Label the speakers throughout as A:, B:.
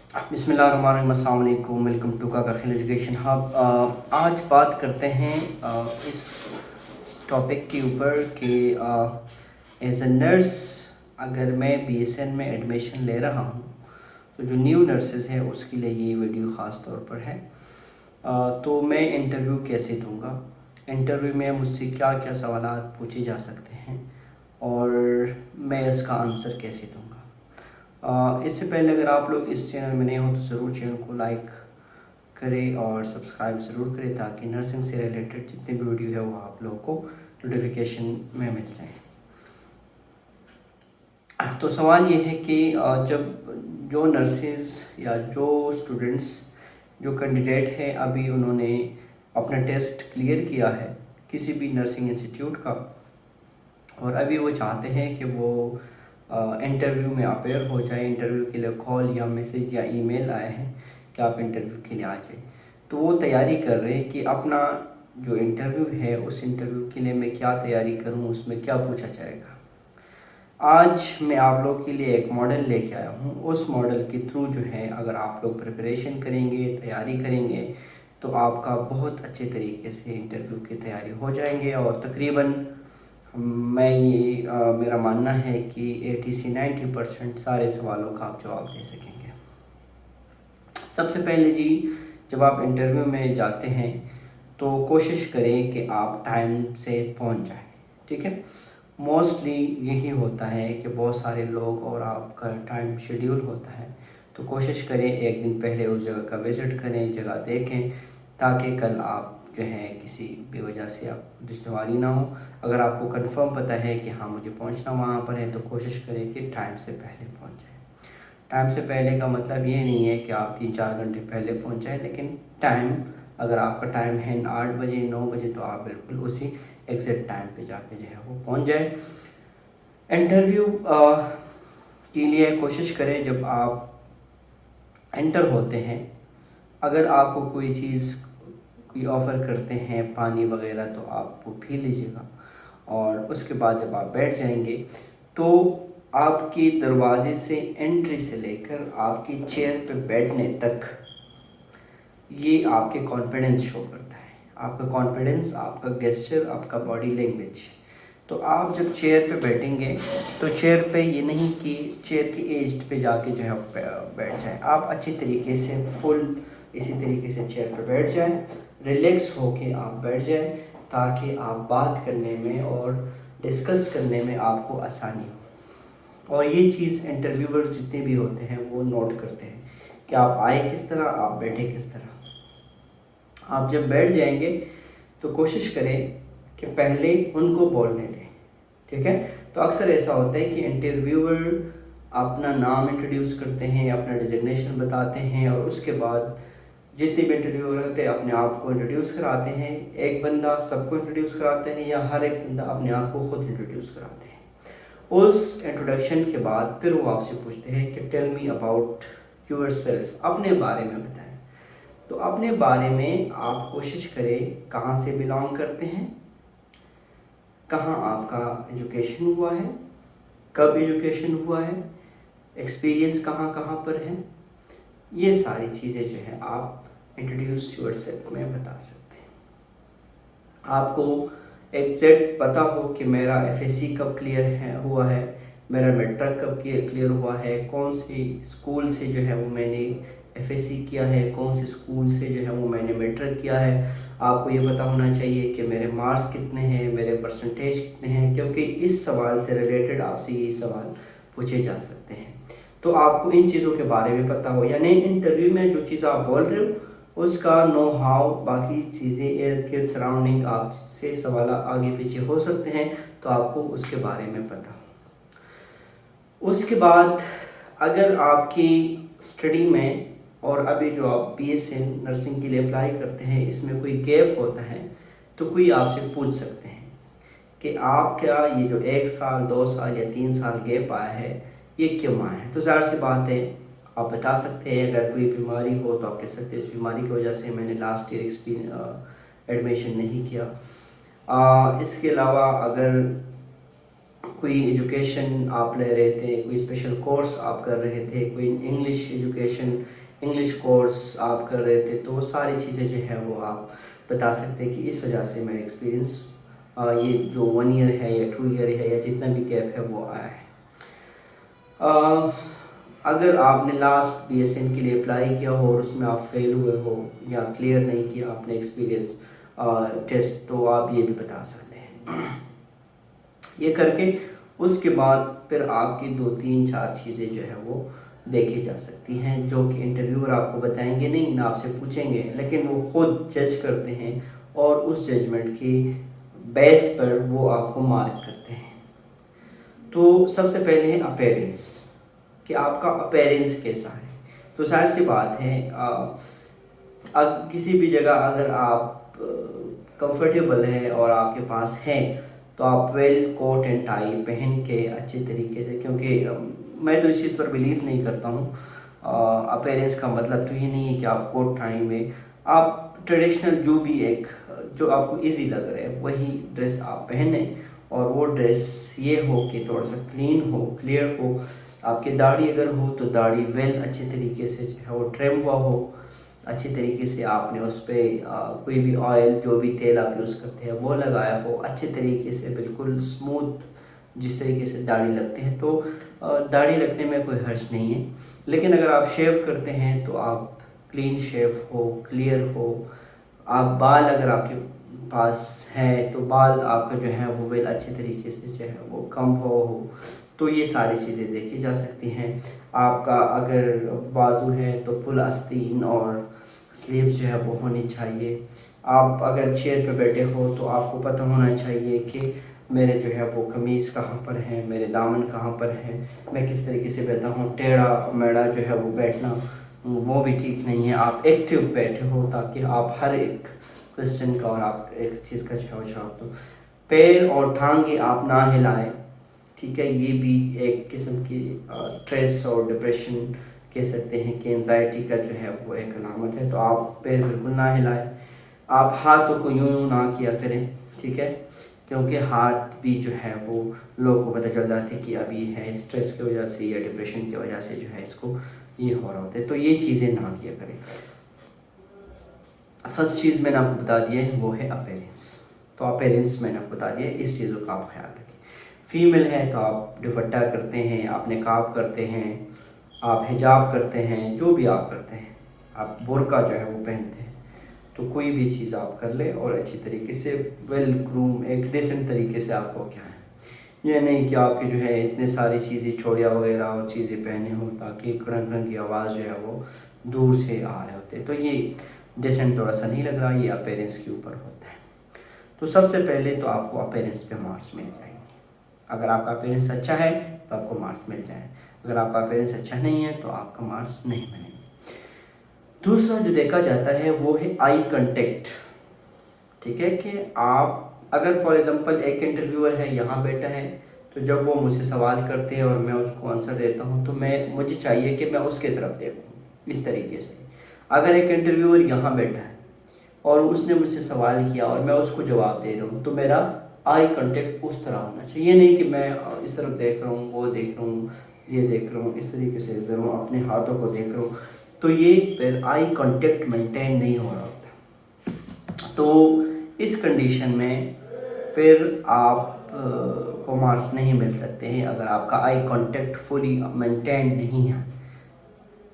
A: बिस्मिल्लाहिर्रहमानिर्रहीम, अस्सलाम वालेकुम, वेलकम टू काका खिल एजुकेशन हब। आज बात करते हैं इस टॉपिक के ऊपर कि एज अ नर्स अगर मैं बीएसएन में एडमिशन ले रहा हूँ तो जो न्यू नर्सेज हैं उसके लिए ये वीडियो ख़ास तौर पर है। तो मैं इंटरव्यू कैसे दूँगा, इंटरव्यू में मुझसे क्या क्या सवालात पूछे जा सकते हैं और मैं इसका आंसर कैसे दूँगा। इससे पहले अगर आप लोग इस चैनल में नए हो तो ज़रूर चैनल को लाइक करें और सब्सक्राइब ज़रूर करें ताकि नर्सिंग से रिलेटेड जितने भी वीडियो है वो आप लोगों को नोटिफिकेशन में मिल जाए। तो सवाल ये है कि जब जो नर्सेज या जो स्टूडेंट्स जो कैंडिडेट है अभी उन्होंने अपना टेस्ट क्लियर किया है किसी भी नर्सिंग इंस्टीट्यूट का और अभी वो चाहते हैं कि वो इंटरव्यू में अपेयर हो जाए, इंटरव्यू के लिए कॉल या मैसेज या ईमेल आए हैं कि आप इंटरव्यू के लिए आ जाए, तो वो तैयारी कर रहे हैं कि अपना जो इंटरव्यू है उस इंटरव्यू के लिए मैं क्या तैयारी करूं, उसमें क्या पूछा जाएगा। आज मैं आप लोग के लिए एक मॉडल लेके आया हूं। उस मॉडल के थ्रू जो है अगर आप लोग प्रिपरेशन करेंगे, तैयारी करेंगे तो आपका बहुत अच्छे तरीके से इंटरव्यू की तैयारी हो जाएंगे और तकरीबन मैं ये मेरा मानना है कि 80 से 90% सारे सवालों का आप जवाब दे सकेंगे। सबसे पहले जी, जब आप इंटरव्यू में जाते हैं तो कोशिश करें कि आप टाइम से पहुंच जाएं, ठीक है। मोस्टली यही होता है कि बहुत सारे लोग और आपका टाइम शेड्यूल होता है, तो कोशिश करें एक दिन पहले उस जगह का विज़िट करें, जगह देखें ताकि कल आप जो है किसी भी वजह से आप दुश्वारी ना हो। अगर आपको कंफर्म पता है कि हाँ मुझे पहुंचना वहाँ पर है तो कोशिश करें कि टाइम से पहले पहुंच जाए। टाइम से पहले का मतलब ये नहीं है कि आप 3-4 घंटे पहले पहुंच जाए, लेकिन टाइम, अगर आपका टाइम है 8 बजे 9 बजे तो आप बिल्कुल उसी एग्जैक्ट टाइम पे जाके जो है वो पहुंच जाए। इंटरव्यू के लिए कोशिश करें जब आप एंटर होते हैं, अगर आपको कोई चीज़ कोई ऑफ़र करते हैं पानी वगैरह तो आप वो पी लीजिएगा और उसके बाद जब आप बैठ जाएंगे तो आपके दरवाजे से एंट्री से लेकर आपकी चेयर पे बैठने तक ये आपके कॉन्फिडेंस शो करता है, आपका कॉन्फिडेंस, आपका गेस्चर, आपका बॉडी लैंग्वेज। तो आप जब चेयर पे बैठेंगे तो चेयर पे ये नहीं कि चेयर की एज पे जाके जो है बैठ जाए, आप अच्छी तरीके से फुल इसी तरीके से चेयर पे बैठ जाएं, रिलैक्स होके आप बैठ जाएं ताकि आप बात करने में और डिस्कस करने में आपको आसानी हो। और ये चीज़ इंटरव्यूअर जितने भी होते हैं वो नोट करते हैं कि आप आए किस तरह, आप बैठे किस तरह। आप जब बैठ जाएंगे तो कोशिश करें कि पहले उनको बोलने दें, ठीक है। तो अक्सर ऐसा होता है कि इंटरव्यूअर अपना नाम इंट्रोड्यूस करते हैं, अपना डिजिग्नेशन बताते हैं और उसके बाद जितने भी इंटरव्यूअर होते हैं अपने आप को इंट्रोड्यूस कराते हैं। एक बंदा सबको इंट्रोड्यूस कराते हैं या हर एक बंदा अपने आप को खुद इंट्रोड्यूस कराते हैं। उस इंट्रोडक्शन के बाद फिर वो आपसे पूछते हैं कि tell me about yourself, अपने बारे में बताएं। तो अपने बारे में आप कोशिश करें कहाँ से बिलोंग करते हैं, कहाँ आपका एजुकेशन हुआ है, कब एजुकेशन हुआ है, एक्सपीरियंस कहाँ कहाँ पर है। ये सारी चीज़ें जो है आप इंट्रोड्यूस योरसेल्फ में बता सकते हैं। आपको एग्जैक्ट पता हो कि मेरा एफएससी कब क्लियर हुआ है, मेरा मैट्रिक कब क्लियर हुआ है, कौन सी स्कूल से जो है वो मैंने एफएससी किया है, कौन से स्कूल से जो है वो मैंने मैट्रिक किया है। आपको ये पता होना चाहिए कि मेरे मार्क्स कितने हैं, मेरे परसेंटेज कितने हैं, क्योंकि इस सवाल से रिलेटेड आपसे ये सवाल पूछे जा सकते हैं। तो आपको इन चीज़ों के बारे में पता हो, यानी इंटरव्यू में जो चीज़ आप बोल रहे हो उसका नो हाउ, बाकी चीज़ें इर्द गिर्द सराउंडिंग आपसे सवाल आगे पीछे हो सकते हैं, तो आपको उसके बारे में पता हो। उसके बाद अगर आपकी स्टडी में और अभी जो आप बीएससी नर्सिंग के लिए अप्लाई करते हैं इसमें कोई गैप होता है तो कोई आपसे पूछ सकते हैं कि आप क्या ये जो 1 साल 2 साल या 3 साल गैप आया है ये क्यों आया है। तो ज़ाहिर सी बात है आप बता सकते हैं। अगर कोई बीमारी हो तो आप कह सकते हैं इस बीमारी की वजह से मैंने लास्ट ईयर एडमिशन नहीं किया। इसके अलावा अगर कोई एजुकेशन आप ले रहे थे, कोई स्पेशल कोर्स आप कर रहे थे, कोई इंग्लिश एजुकेशन इंग्लिश कोर्स आप कर रहे थे, तो वो सारी चीज़ें जो है वो आप बता सकते हैं कि इस वजह से मेरा एक्सपीरियंस ये जो 1 ईयर है या 2 ईयर है या जितना भी गैप है वो आया है। अगर आपने लास्ट BSN के लिए अप्लाई किया हो और उसमें आप फेल हुए हो या क्लियर नहीं किया आपने एक्सपीरियंस टेस्ट, तो आप ये भी बता सकते हैं। ये करके उसके बाद फिर आपकी 2-3-4 चीज़ें जो है वो देखी जा सकती हैं, जो कि इंटरव्यूअर आपको बताएंगे नहीं, ना आपसे पूछेंगे, लेकिन वो खुद जज करते हैं और उस जजमेंट की बेस पर वो आपको मार्क करते हैं। तो सबसे पहले है अपेयरेंस, कि आपका अपेयरेंस कैसा है। तो जाहिर सी बात है किसी भी जगह अगर आप कंफर्टेबल हैं और आपके पास है तो आप वेल कोट एंड टाई पहन के अच्छे तरीके से, क्योंकि मैं तो इस चीज़ पर बिलीव नहीं करता हूँ। अपेयरेंस का मतलब तो ये नहीं है कि आप कोट टाई में, आप ट्रेडिशनल जो भी एक जो आपको इजी लग रहा है वही ड्रेस आप पहने, और वो ड्रेस ये हो कि थोड़ा सा क्लीन हो, क्लियर हो। आपकी दाढ़ी अगर हो तो दाढ़ी वेल अच्छे तरीके से जो है वो ट्रिम हुआ हो, अच्छी तरीके से आपने उस पर कोई भी ऑयल जो भी तेल आप यूज़ करते हैं वो लगाया हो अच्छे तरीके से, बिल्कुल स्मूथ जिस तरीके से दाढ़ी लगते हैं। तो दाढ़ी रखने में कोई हर्ज नहीं है, लेकिन अगर आप शेव करते हैं तो आप क्लीन शेव हो, क्लियर हो। आप बाल अगर आपके पास हैं तो बाल आपका जो है वो वेल अच्छे तरीके से जो है वो कम हो, तो ये सारी चीज़ें देखी जा सकती हैं। आपका अगर बाजू है तो फुल आस्तीन और स्लीव जो है वो होनी चाहिए। आप अगर चेयर पे बैठे हो तो आपको पता होना चाहिए कि मेरे जो है वो कमीज़ कहाँ पर है, मेरे दामन कहाँ पर है, मैं किस तरीके से बैठा हूँ। टेढ़ा मेढ़ा जो है वो बैठना वो भी ठीक नहीं है। आप एक्टिव बैठे हो ताकि आप हर एक क्वेश्चन का और आप एक चीज़ का जवाब दो। पैर और टांगे आप ना हिलाएं, ठीक है। ये भी एक किस्म की स्ट्रेस और डिप्रेशन कह सकते हैं कि एंजाइटी का जो है वो एक अलामत है। तो आप पैर बिल्कुल ना हिलाएं। आप हाथों को यूं ना किया करें, ठीक है, क्योंकि हाथ भी जो है वो लोगों को पता चल जाता है कि अभी है स्ट्रेस की वजह से या डिप्रेशन की वजह से जो है इसको ये हो रहा होता है। तो ये चीज़ें ना किया करें। फर्स्ट चीज़ मैंने आपको बता दिया है वो है अपेयरेंस। तो अपेयरेंस मैंने आपको बता दिया, इस चीज़ों का आप ख्याल रखें। फीमेल है तो आप दुपट्टा करते हैं, आप निकाब करते हैं, आप हिजाब करते हैं, जो भी आप करते हैं, आप बुर्का जो है वो पहनते हैं। तो कोई भी चीज़ आप कर ले और अच्छी तरीके से वेल ग्रूम एक डिसेंट तरीके से आपको क्या है, ये नहीं कि आपके जो है इतने सारी चीज़ें चोड़िया वगैरह और चीज़ें पहने हो ताकि कड़ंग कड़ंग की आवाज़ जो है वो दूर से आ रहे होते। तो ये डिसेंट थोड़ा सा नहीं लग रहा, ये अपेरेंस के ऊपर होता है। तो सबसे पहले तो आपको अपेरेंस पे मार्क्स मिल जाएंगे। अगर आपका अपेरेंस अच्छा है तो आपको मार्क्स मिल जाए, अगर आपका अपेरेंस अच्छा नहीं है तो आपका मार्क्स नहीं मिलेंगे। दूसरा जो देखा जाता है वो है आई कांटेक्ट, ठीक है, कि आप अगर फॉर एग्जांपल एक इंटरव्यूअर है यहाँ बैठा है, तो जब वो मुझसे सवाल करते हैं और मैं उसको आंसर देता हूँ तो मुझे चाहिए कि मैं उसके तरफ देखूँ इस तरीके से। अगर एक इंटरव्यूअर यहाँ बैठा है और उसने मुझसे सवाल किया और मैं उसको जवाब दे रहा हूँ तो मेरा आई कांटेक्ट उस तरह होना चाहिए। ये नहीं कि मैं इस तरफ देख रहा हूँ, वो देख रहा हूँ, ये देख रहा हूँ, इस तरीके से देख रहा हूँ, अपने हाथों को देख रहा हूँ, तो ये फिर आई कांटेक्ट मेंटेन नहीं हो रहा होता। तो इस कंडीशन में फिर आप को मार्क्स नहीं मिल सकते हैं अगर आपका आई कांटेक्ट फुली मेंटेन नहीं है,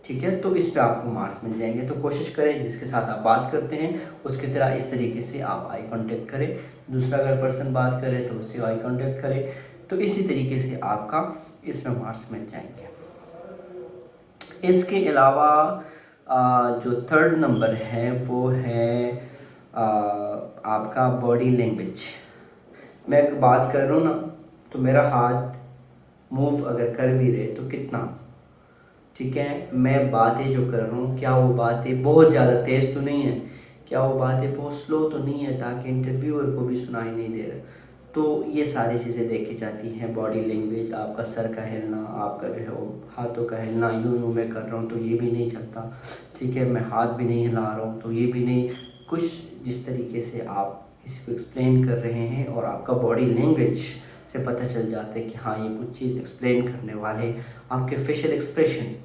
A: ठीक है। तो इस पे आपको मार्क्स मिल जाएंगे। तो कोशिश करें जिसके साथ आप बात करते हैं उसकी तरह इस तरीके से आप आई कांटेक्ट करें। दूसरा अगर पर्सन बात करे तो उससे आई कांटेक्ट करें। तो इसी तरीके से आपका इसमें मार्क्स मिल जाएंगे। इसके अलावा जो थर्ड नंबर है वो है आपका बॉडी लैंग्वेज। मैं बात कर रहा हूँ ना तो मेरा हाथ मूव अगर कर भी रहे तो कितना, ठीक है, मैं बातें जो कर रहा हूँ क्या वो बातें बहुत ज़्यादा तेज़ तो नहीं है, क्या वो बातें बहुत स्लो तो नहीं है ताकि इंटरव्यूअर को भी सुनाई नहीं दे रहा। तो ये सारी चीज़ें देखी जाती हैं। बॉडी लैंग्वेज, आपका सर का हिलना, आपका जो है वो हाथों का हिलना, यूँ मैं कर रहा हूँ तो ये भी नहीं चलता, ठीक है, मैं हाथ भी नहीं हिला रहा हूँ तो ये भी नहीं। कुछ जिस तरीके से आप किसी को एक्सप्लेन कर रहे हैं और आपका बॉडी लैंग्वेज से पता चल जाता है कि हाँ ये कुछ चीज़ एक्सप्लेन करने वाले। आपके फेशियल एक्सप्रेशन,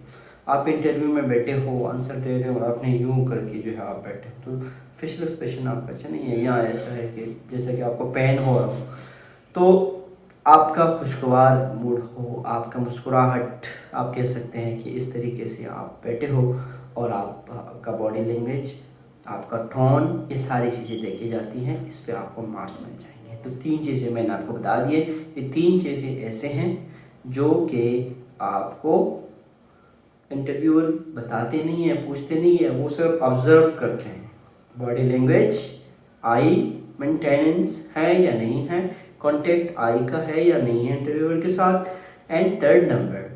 A: आप इंटरव्यू में बैठे हो, आंसर दे रहे हो और आपने यूँ करके जो है आप बैठे तो फेशियल एक्सप्रेशन आपका अच्छा नहीं है। यहाँ ऐसा है कि जैसे कि आपको पेन हो रहा हो, तो आपका खुशगवार मूड हो, आपका मुस्कुराहट, आप कह सकते हैं कि इस तरीके से आप बैठे हो और आपका बॉडी लैंग्वेज, आपका टोन, ये सारी चीज़ें देखी जाती हैं, इस पे आपको मार्क्स मिल जाएंगे। तो 3 चीज़ें मैंने आपको बता दिए। ये 3 चीज़ें ऐसे हैं जो कि आपको इंटरव्यूअर बताते नहीं है, पूछते नहीं है, वो सिर्फ ऑब्जर्व करते हैं। बॉडी लैंग्वेज, आई मेंटेनेंस है या नहीं है, कांटेक्ट आई का है या नहीं है इंटरव्यूअर के साथ, and third number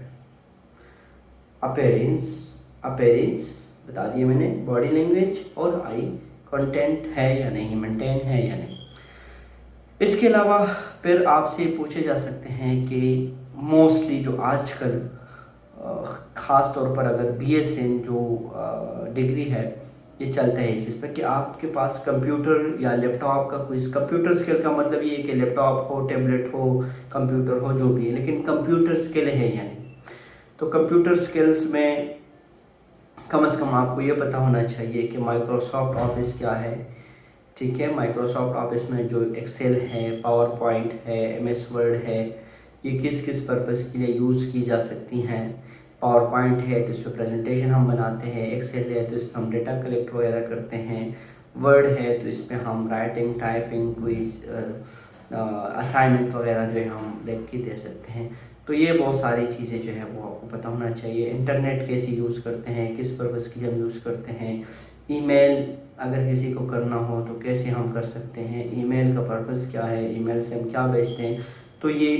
A: appearance. Appearance बता दिए मैंने, बॉडी लैंग्वेज और आई कंटेंट है या नहीं, मेंटेन है या नहीं। इसके अलावा फिर आपसे पूछे जा सकते हैं कि मोस्टली जो आजकल ख़ास तौर पर अगर BSN जो डिग्री है, ये चलता है इस चीज़ पर कि आपके पास कंप्यूटर या लैपटॉप का कोई, कंप्यूटर स्किल का मतलब ये है कि लैपटॉप हो, टैबलेट हो, कंप्यूटर हो, जो भी है, लेकिन कंप्यूटर स्किल है या नहीं। तो कंप्यूटर स्किल्स में कम से कम आपको ये पता होना चाहिए कि माइक्रोसॉफ्ट ऑफिस क्या है, ठीक है। माइक्रोसॉफ्ट ऑफिस में जो एक्सेल है, पावर पॉइंट है, MS वर्ड है, ये किस किस पर्पज़ के लिए यूज़ की जा सकती हैं। पावर पॉइंट है तो इस पर प्रेजेंटेशन हम बनाते हैं, एक्सेल है तो इस पर हम डेटा कलेक्ट वगैरह करते हैं, वर्ड है तो इस पर हम राइटिंग, टाइपिंग, कोई असाइनमेंट वगैरह जो है हम लिख के दे सकते हैं। तो ये बहुत सारी चीज़ें जो है वो आपको पता होना चाहिए। इंटरनेट कैसे यूज़ करते हैं, किस पर्पज़ के लिए हम यूज़ करते हैं, ईमेल अगर किसी को करना हो तो कैसे हम कर सकते हैं, ईमेल का पर्पज़ क्या है, ईमेल से हम क्या भेजते हैं। तो ये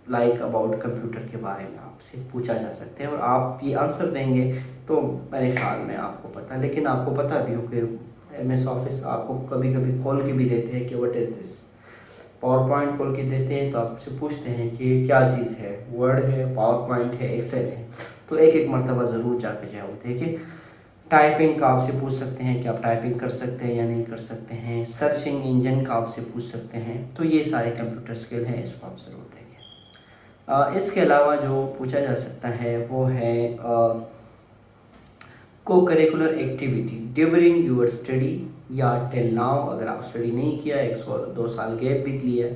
A: लाइक अबाउट कंप्यूटर के बारे में आपसे पूछा जा सकता है और आप ये आंसर देंगे तो मेरे ख्याल में आपको पता, लेकिन आपको पता भी हो कि MS ऑफिस आपको कभी कभी खोल के भी देते हैं कि what is this, power point खोल के देते हैं तो आपसे पूछते हैं कि क्या चीज़ है, वर्ड है, पावर पॉइंट है, एक्सेल है। तो एक एक मरतबा ज़रूर जाके जाओ देखें। टाइपिंग का आपसे पूछ सकते हैं कि आप टाइपिंग कर सकते हैं या नहीं कर सकते हैं। सर्चिंग इंजन का आपसे पूछ सकते हैं। तो ये सारे कंप्यूटर स्किल हैं, इसको आप ज़रूर देखें। इसके अलावा जो पूछा जा सकता है वो है co-curricular activity during your study या टिल नाउ। अगर आप स्टडी नहीं किया, 1 2 साल गैप भी लिया,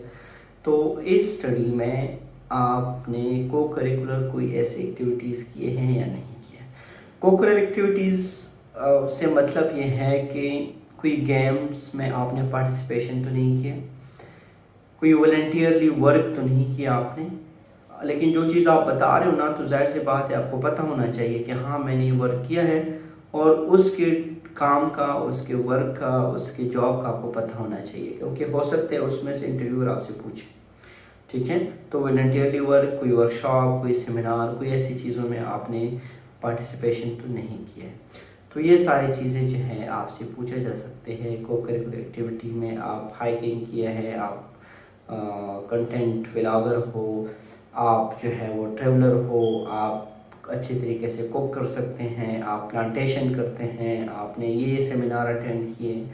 A: तो इस स्टडी में आपने को करिकुलर कोई ऐसी एक्टिविटीज़ किए हैं या नहीं किए। को करिकुलर एक्टिविटीज़ से मतलब ये है कि कोई गेम्स में आपने पार्टिसिपेशन तो नहीं किया, कोई वॉलंटियरली वर्क तो नहीं किया आपने, लेकिन जो चीज़ आप बता रहे हो ना, तो जाहिर सी बात है आपको पता होना चाहिए कि हाँ मैंने ये वर्क किया है और उसके काम का, उसके वर्क का, उसके जॉब का आपको पता होना चाहिए, क्योंकि हो सकता है उसमें से इंटरव्यूअर आपसे पूछे, ठीक है। तो वॉलंटियरली वर्क, कोई वर्कशॉप, कोई सेमिनार, कोई ऐसी चीज़ों में आपने पार्टिसिपेशन तो नहीं किया है। तो ये सारी चीज़ें जो हैं आपसे पूछे जा सकते हैं। को करिकुलर एक्टिविटी में आप हाइकिंग किया है, आप कंटेंट व्लॉगर हो, आप जो है वो ट्रैवलर हो, आप अच्छे तरीके से कुक कर सकते हैं, आप प्लांटेशन करते हैं, आपने ये सेमिनार अटेंड किए,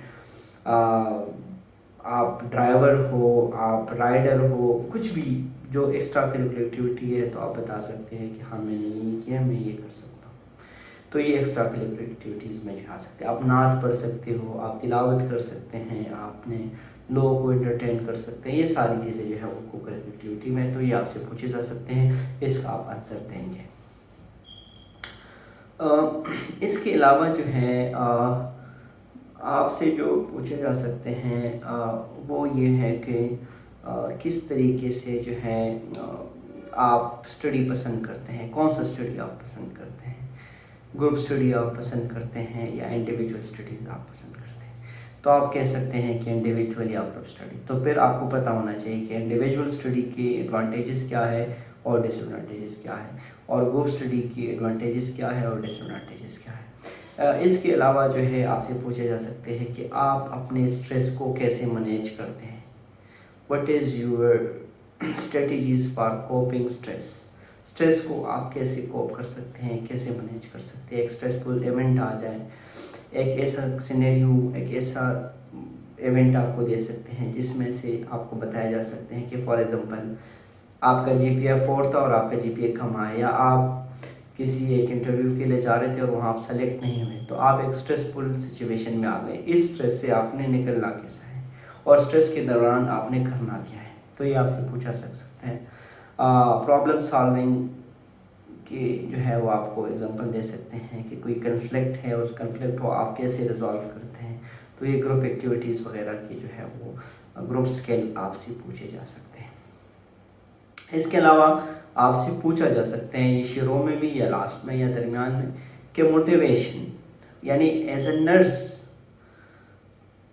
A: आप ड्राइवर हो, आप राइडर हो, कुछ भी जो एक्स्ट्रा करिकुलर एक्टिविटी है तो आप बता सकते हैं कि हाँ मैंने ये किया, मैं ये कर सकता हूँ। तो ये एक्स्ट्रा करिकुलर एक्टिविटीज़ में जो आ सकते हैं। आप नात पढ़ सकते हो, आप तिलावत कर सकते हैं, आपने लोगों को एंटरटेन कर सकते हैं। ये सारी चीज़ें जो है वो को करिकुलर एक्टिविटी में, तो ये आपसे पूछे जा सकते हैं, इसका आप आंसर देंगे। इसके अलावा जो है आपसे जो पूछे जा सकते हैं वो ये है कि किस तरीके से जो है आप स्टडी पसंद करते हैं, कौन सा स्टडी आप पसंद करते हैं, ग्रुप स्टडी आप पसंद करते हैं या इंडिविजुअल स्टडीज़ आप पसंद करते हैं। तो आप कह सकते हैं कि इंडिविजुअल या ग्रुप स्टडी। तो फिर आपको पता होना चाहिए कि इंडिविजुअल स्टडी के एडवांटेजेस क्या है और डिसएडवांटेजेस क्या है, और ग्रुप स्टडी की एडवांटेजेस क्या है और डिसएडवांटेजेस क्या है। इसके अलावा जो है आपसे पूछे जा सकते हैं कि आप अपने स्ट्रेस को कैसे मैनेज करते हैं, what is your strategies for coping stress. Stress को आप कैसे कोप कर सकते हैं, कैसे मैनेज कर सकते हैं। एक स्ट्रेसफुल इवेंट आ जाए, एक ऐसा सिनेरियो, एक ऐसा इवेंट आपको दे सकते हैं जिसमें से आपको बताया जा सकते हैं कि फॉर एग्जांपल आपका जीपीए 4 था और आपका जीपीए कम आया, या आप किसी एक इंटरव्यू के लिए जा रहे थे और वहाँ आप सेलेक्ट नहीं हुए, तो आप एक स्ट्रेसफुल सिचुएशन में आ गए। इस स्ट्रेस से आपने निकलना कैसा है और स्ट्रेस के दौरान आपने करना क्या है, तो ये आपसे पूछा जा सकते हैं। प्रॉब्लम सॉल्विंग कि जो है वो आपको एग्जांपल दे सकते हैं कि कोई कन्फ्लिक्ट है, उस कन्फ्लिक्ट को आप कैसे रिजॉल्व करते हैं, तो ये ग्रुप एक्टिविटीज़ वगैरह की जो है वो ग्रुप स्किल आपसे पूछे जा सकते हैं। इसके अलावा आपसे पूछा जा सकते हैं ये शुरू में भी या लास्ट में या दरमियान में कि मोटिवेशन, यानी एज ए नर्स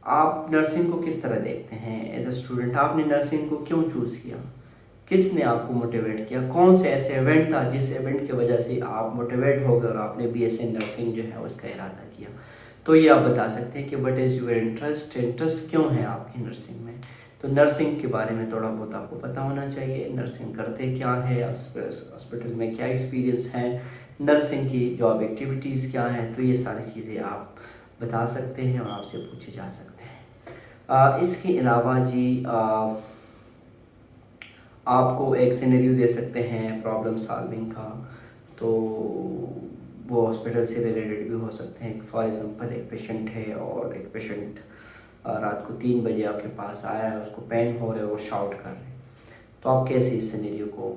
A: आप नर्सिंग को किस तरह देखते हैं। एज ए स्टूडेंट आपने नर्सिंग को क्यों चूज़ किया, किसने आपको मोटिवेट किया, कौन से ऐसे इवेंट था जिस इवेंट की वजह से आप मोटिवेट हो गए और आपने बीएससी नर्सिंग जो है उसका इरादा किया। तो ये आप बता सकते हैं कि व्हाट इज़ योर इंटरेस्ट क्यों है आपकी नर्सिंग में। तो नर्सिंग के बारे में थोड़ा बहुत आपको पता होना चाहिए, नर्सिंग करते क्या है, हॉस्पिटल में क्या एक्सपीरियंस है, नर्सिंग की जॉब एक्टिविटीज़ क्या हैं, तो ये सारी चीज़ें आप बता सकते हैं और आपसे पूछे जा सकते हैं। इसके अलावा जी आपको एक सिनेरियो दे सकते हैं प्रॉब्लम सॉल्विंग का, तो वो हॉस्पिटल से रिलेटेड भी हो सकते हैं। फॉर एग्जांपल एक पेशेंट है और एक पेशेंट रात को 3 बजे आपके पास आया है, उसको पेन हो रहा है, वो शाउट कर रहे हैं, तो आप कैसे इस सिनेरियो को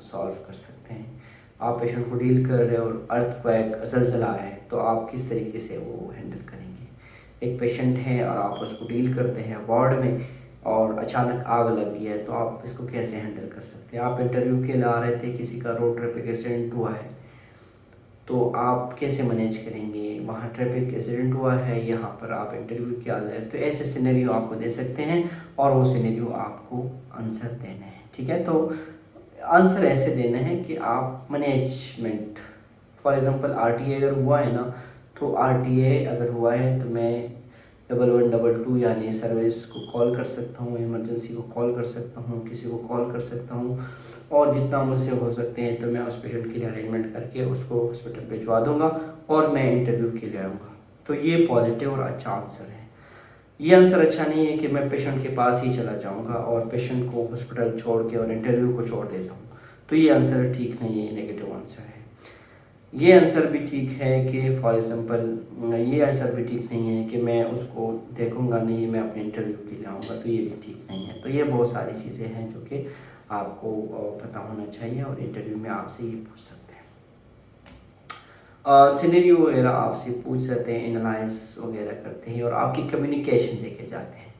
A: सॉल्व कर सकते हैं। आप पेशेंट को डील कर रहे हो और अर्थक्वेक ज़लज़ला है, तो आप किस तरीके से वो हैंडल करेंगे। एक पेशेंट है और आप उसको डील करते हैं वार्ड में और अचानक आग लग गई है, तो आप इसको कैसे हैंडल कर सकते हैं। आप इंटरव्यू के लिए आ रहे थे, किसी का रोड ट्रैफिक एक्सीडेंट हुआ है, तो आप कैसे मैनेज करेंगे। वहाँ ट्रैफिक एक्सीडेंट हुआ है, यहाँ पर आप इंटरव्यू के आ रहे हैं, तो ऐसे सिनेरियो आपको दे सकते हैं और वो सिनेरियो आपको आंसर देने हैं। ठीक है, तो आंसर ऐसे देना है कि आप मैनेजमेंट, फॉर एग्जांपल आरटीए अगर हुआ है ना, तो आरटीए अगर हुआ है तो मैं 1122 यानी सर्विस को कॉल कर सकता हूँ, इमरजेंसी को कॉल कर सकता हूँ, किसी को कॉल कर सकता हूँ, और जितना मुझसे हो सकते हैं तो मैं उस पेशेंट के लिए अरेंजमेंट करके उसको हॉस्पिटल भिजवा दूँगा और मैं इंटरव्यू के लिए आऊँगा। तो ये पॉजिटिव और अच्छा आंसर है। ये आंसर अच्छा नहीं है कि मैं पेशेंट के पास ही चला जाऊँगा और पेशेंट को हॉस्पिटल छोड़ के और इंटरव्यू को छोड़ देता हूँ, तो ये आंसर ठीक नहीं है, नेगेटिव आंसर है। ये आंसर भी ठीक है कि फॉर एग्जांपल ये आंसर भी ठीक नहीं है कि मैं उसको देखूंगा नहीं, मैं अपने इंटरव्यू के लिए आऊँगा, तो ये भी ठीक नहीं है। तो ये बहुत सारी चीज़ें हैं जो कि आपको पता होना चाहिए और इंटरव्यू में आपसे ये पूछ सकते हैं। सिनेरियो वगैरह आपसे पूछ सकते हैं, एनालाइज वगैरह करते हैं और आपकी कम्युनिकेशन लेके जाते हैं।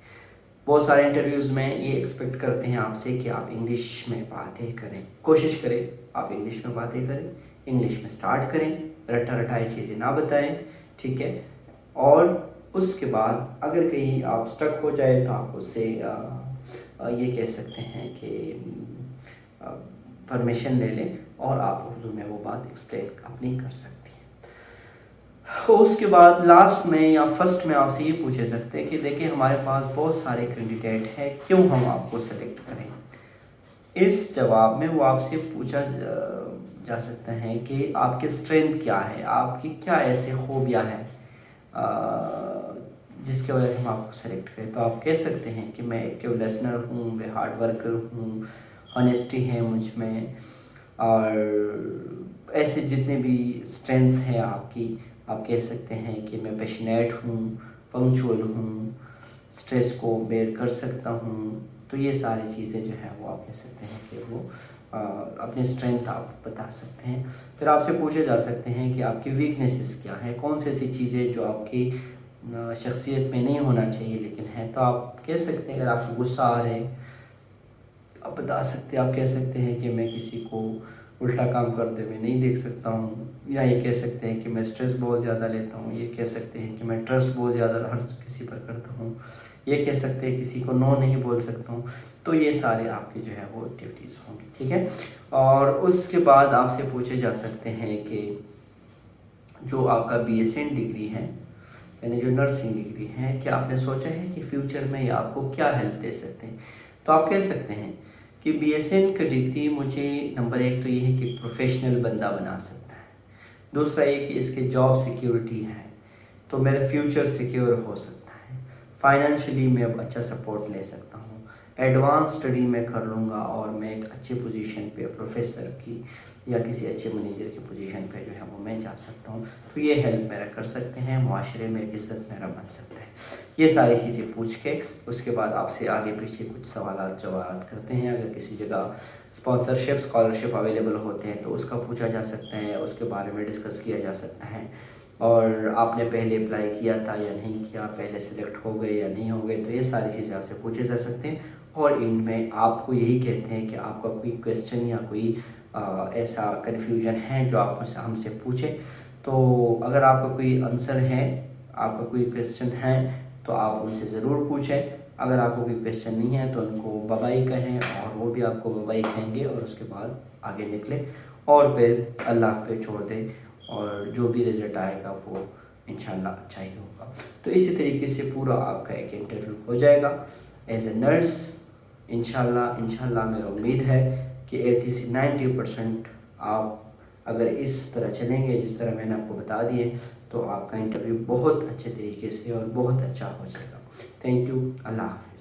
A: बहुत सारे इंटरव्यूज़ में ये एक्सपेक्ट करते हैं आपसे कि आप इंग्लिश में बातें करें, कोशिश करें आप इंग्लिश में बातें करें, इंग्लिश में स्टार्ट करें, रटा रटाई चीज़ें ना बताएं, ठीक है। और उसके बाद अगर कहीं आप स्टक हो जाए तो आप उससे ये कह सकते हैं कि परमिशन ले लें और आप उर्दू में वो बात एक्सप्लेन अपनी कर सकती हैं। उसके बाद लास्ट में या फर्स्ट में आपसे ये पूछे सकते हैं कि देखिए हमारे पास बहुत सारे कैंडिडेट हैं, क्यों हम आपको सेलेक्ट करें। इस जवाब में वो आपसे पूछा जा सकता है कि आपके स्ट्रेंथ क्या है, आपकी क्या ऐसे खूबियाँ हैं जिसके वजह से हम आपको सेलेक्ट करें। तो आप कह सकते हैं कि मैं एक्टिव लिसनर हूँ, मैं हार्ड वर्कर हूँ, ऑनेस्टी है मुझ में, और ऐसे जितने भी स्ट्रेंथ्स हैं आपकी, आप कह सकते हैं कि मैं पैशनेट हूँ, पंक्चुअल हूँ, स्ट्रेस को बेयर कर सकता हूँ। तो ये सारी चीज़ें जो है वो आप कह सकते हैं कि वो अपने स्ट्रेंथ आप बता सकते हैं। फिर आपसे पूछे जा सकते हैं कि आपकी वीकनेसेस क्या है, कौन सी ऐसी चीज़ें जो आपकी शख्सियत में नहीं होना चाहिए लेकिन है। तो आप कह सकते हैं अगर आपको गुस्सा आ रहा है आप बता सकते हैं, आप कह सकते हैं कि मैं किसी को उल्टा काम करते हुए नहीं देख सकता हूँ, या ये कह सकते हैं कि मैं स्ट्रेस बहुत ज़्यादा लेता हूँ, ये कह सकते हैं कि मैं ट्रस्ट बहुत ज़्यादा हर किसी पर करता हूँ, ये कह सकते हैं किसी को नो नहीं बोल सकता हूँ। तो ये सारे आपके जो है वो एक्टिविटीज़ होंगी, ठीक है। और उसके बाद आपसे पूछे जा सकते हैं कि जो आपका बीएसएन डिग्री है यानी जो नर्सिंग डिग्री है, क्या आपने सोचा है कि फ्यूचर में ये आपको क्या हेल्प दे सकते हैं। तो आप कह सकते हैं कि बीएसएन का डिग्री मुझे नंबर 1 तो ये है कि प्रोफेशनल बंदा बना सकता है, दूसरा ये कि इसके जॉब सिक्योरिटी है, तो मेरा फ्यूचर सिक्योर हो सकता है, फाइनेंशियली मैं अच्छा सपोर्ट ले सकता हूँ, एडवांस स्टडी मैं कर लूँगा और मैं एक अच्छे पोजीशन पे प्रोफेसर की या किसी अच्छे मैनेजर की पोजीशन पे जो है वो मैं जा सकता हूँ। तो ये हेल्प मेरा कर सकते हैं, माशरे में इज़्ज़त मेरा बन सकता है। ये सारी चीज़ें पूछ के उसके बाद आपसे आगे पीछे कुछ सवाल जवाब करते हैं। अगर किसी जगह स्पॉन्सरशिप स्कॉलरशिप अवेलेबल होते हैं तो उसका पूछा जा सकता है, उसके बारे में डिस्कस किया जा सकता है। और आपने पहले अप्लाई किया था या नहीं किया, पहले सेलेक्ट हो गए या नहीं हो गए, तो ये सारी चीज़ें आपसे पूछे जा सकते हैं। और एंड में आपको यही कहते हैं कि आपका कोई क्वेश्चन या कोई ऐसा कन्फ्यूजन है जो आप हमसे पूछे, तो अगर आपका कोई आंसर है, आपका कोई क्वेश्चन है तो आप उनसे ज़रूर पूछें। अगर आपको कोई क्वेश्चन नहीं है तो उनको बाय कहें और वो भी आपको बाय कहेंगे और उसके बाद आगे निकले और फिर अल्लाह पे छोड़ दें और जो भी रिज़ल्ट आएगा वो इंशाल्लाह अच्छा ही होगा। तो इसी तरीके से पूरा आपका एक इंटरव्यू हो जाएगा एज ए नर्स। इंशाल्लाह मेरा उम्मीद है कि 80 से 90% आप अगर इस तरह चलेंगे जिस तरह मैंने आपको बता दिए तो आपका इंटरव्यू बहुत अच्छे तरीके से और बहुत अच्छा हो जाएगा। Thank you. अल्लाह हाफ़िज़।